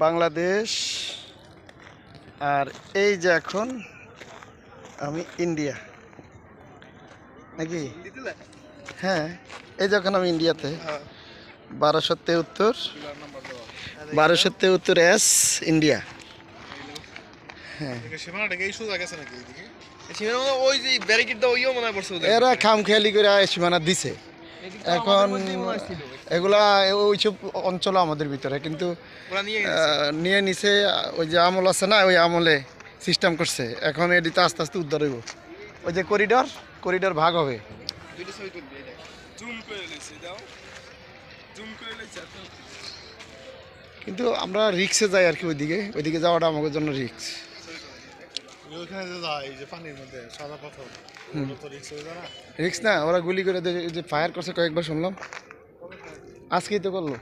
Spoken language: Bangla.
বাংলাদেশ, আর এই যে এখন আমি ইন্ডিয়া নাকি? হ্যাঁ, এই যে এখন আমি ইন্ডিয়াতে 1273 এস ইন্ডিয়া। হ্যাঁ, এরা খামখেয়ালি করে সীমানা দিছে। এখন এগুলা ওইসব অঞ্চল আমাদের ভিতরে, কিন্তু নিয়ে নিছে। ওই যে আমল আছে না, ওই আমলে সিস্টেম করছে। এখন এদিকে আস্তে আস্তে উদ্ধার হইব। ওই যে করিডর ভাগ হবে। কিন্তু আমরা রিক্সে যাই আর কি, ওইদিকে যাওয়াটা আমাদের জন্য রিক্স। রিক্স না, ওরা গুলি করে যে ফায়ার করছে কয়েকবার শুনলাম, আজকেই তো করলো।